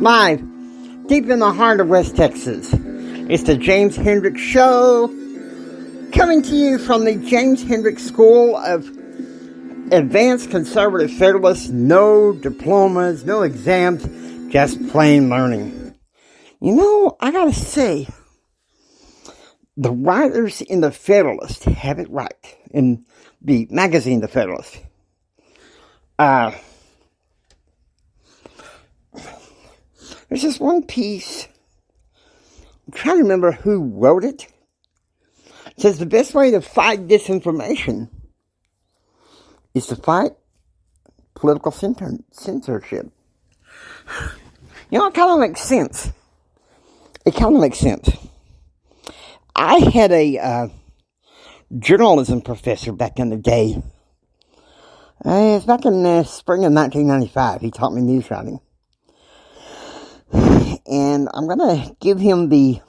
live deep in the heart of West Texas. It's the James Hendricks Show, coming to you from the James Hendricks School of Advanced Conservative Federalists. No diplomas, no exams, just plain learning. You know, I gotta say, the writers in the Federalist have it right. In the magazine, The Federalist. There's this one piece, I'm trying to remember who wrote it. It says the best way to fight disinformation is to fight political censorship. You know, it kind of makes sense. I had a journalism professor back in the day. It was back in the spring of 1995. He taught me news writing. And I'm going to give him to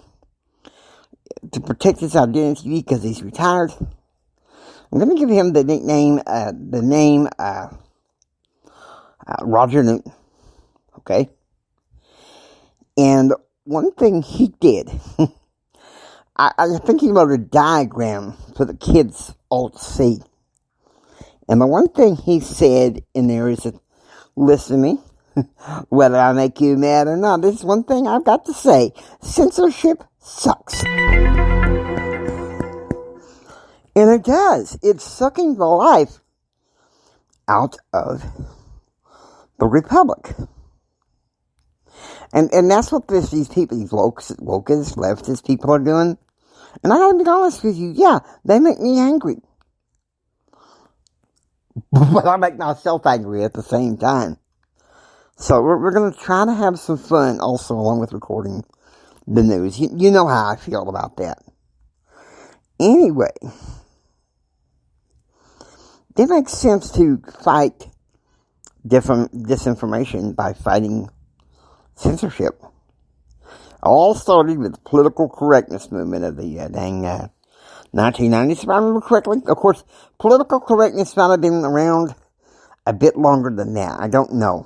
protect his identity because he's retired, I'm going to give him the name Roger Newton. Okay? And one thing he did, I think he wrote a diagram for the kids all to see. And the one thing he said in there is that, listen to me, whether I make you mad or not, this is one thing I've got to say. Censorship sucks. And it does. It's sucking the life out of the republic. And that's what these people, these wokists, leftist people are doing. And I gotta be honest with you, yeah, they make me angry. But I make myself angry at the same time. So we're going to try to have some fun also along with recording the news. You know how I feel about that. Anyway, it makes sense to fight disinformation by fighting censorship. All started with the political correctness movement of the 1990s, if I remember correctly. Of course, political correctness might have been around a bit longer than that. I don't know.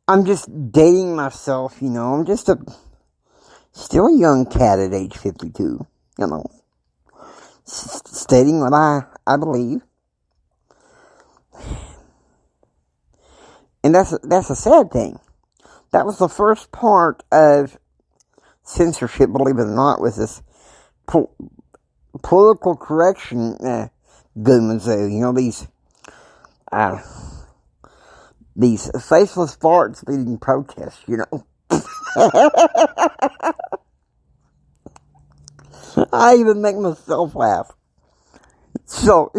I'm just dating myself, you know. I'm just still a young cat at age 52, you know. Stating what I believe. And that's a sad thing. That was the first part of censorship, believe it or not, was this political correction goomazoo. You know, these faceless farts leading protests, you know. I even make myself laugh. So,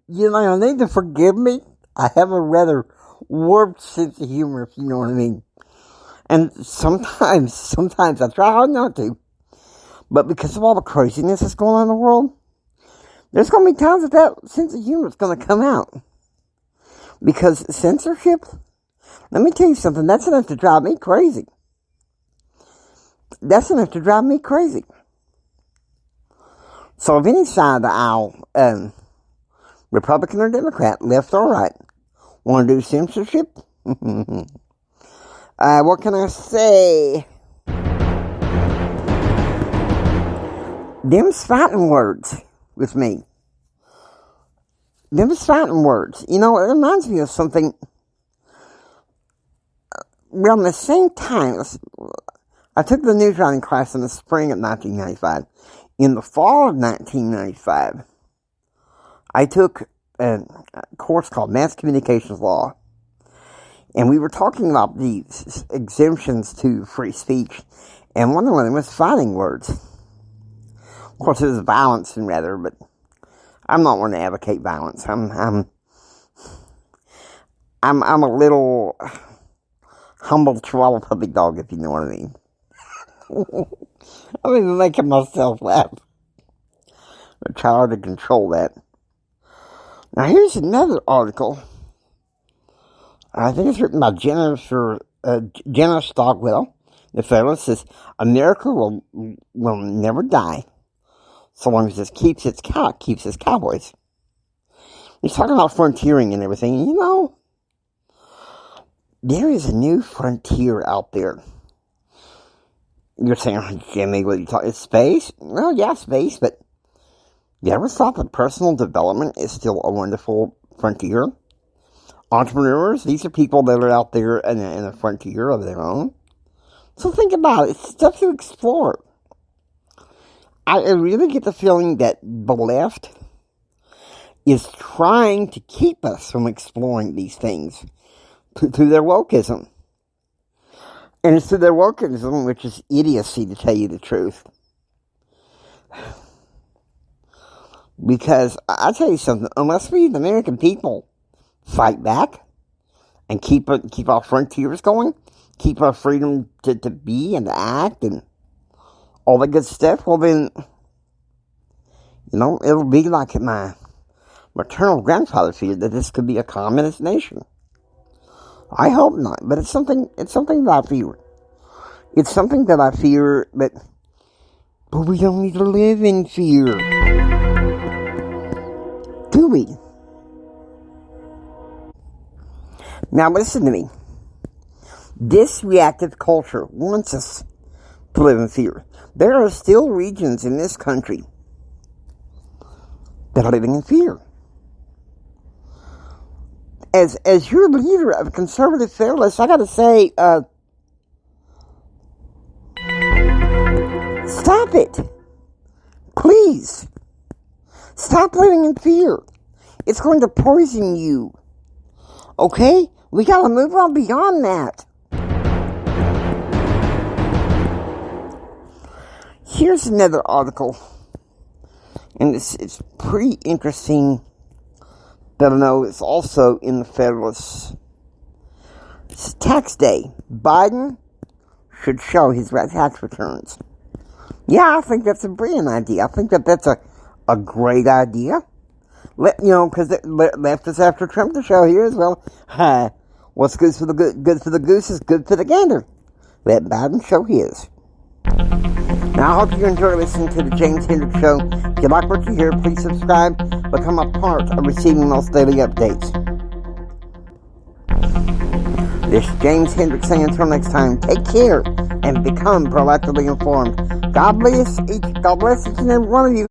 you need to forgive me. I have a rather warped sense of humor, if you know what I mean. And sometimes I try hard not to. But because of all the craziness that's going on in the world, there's going to be times that sense of humor is going to come out. Because censorship, let me tell you something, that's enough to drive me crazy. So if any side of the aisle, Republican or Democrat, left or right, want to do censorship, what can I say? Them's fighting words with me. Them's fighting words. You know, it reminds me of something. Around the same time, I took the news writing class in the spring of 1995. In the fall of 1995, I took a course called Mass Communications Law. And we were talking about these exemptions to free speech. And one of them was fighting words. Of course, it was violence and rather, but I'm not one to advocate violence. I'm a little humble chihuahua puppy dog, if you know what I mean. I'm even making myself laugh. I try hard to control that. Now here's another article. I think it's written by Jenna Stockwell. The Federalist says, America will never die so long as it keeps its cowboys. He's talking about frontiering and everything. And, you know, There is a new frontier out there. You're saying, Jimmy, what are you talking? It's space? Well, yeah, space, but you ever thought that personal development is still a wonderful frontier? Entrepreneurs, these are people that are out there in a frontier of their own. So think about it. It's stuff to explore. I really get the feeling that the left is trying to keep us from exploring these things through their wokeism. And it's through their wokeism, which is idiocy, to tell you the truth. Because, I'll tell you something, unless we, the American people, fight back and keep our frontiers going, keep our freedom to be and to act and all that good stuff, well then, it'll be like my maternal grandfather feared, that this could be a communist nation. I hope not, but it's something that I fear. It's something that I fear, but we don't need to live in fear. Do we? Now listen to me. This reactive culture wants us to live in fear. There are still regions in this country that are living in fear. As your leader of conservative Federalists, I gotta say, stop it. Please. Stop living in fear. It's going to poison you. Okay? We gotta move on beyond that. Here's another article. And it's pretty interesting. But I know it's also in the Federalists. It's tax day. Biden should show his tax returns. Yeah, I think that's a brilliant idea. I think that's a great idea. Because left us after Trump to show here as well. What's good for the good for the goose is good for the gander. Let Biden show his. Now, I hope you enjoy listening to the James Hendricks Show. If you like what you hear, please subscribe. Become a part of receiving those daily updates. This is James Hendricks saying until next time, take care and become proactively informed. God bless each and every one of you.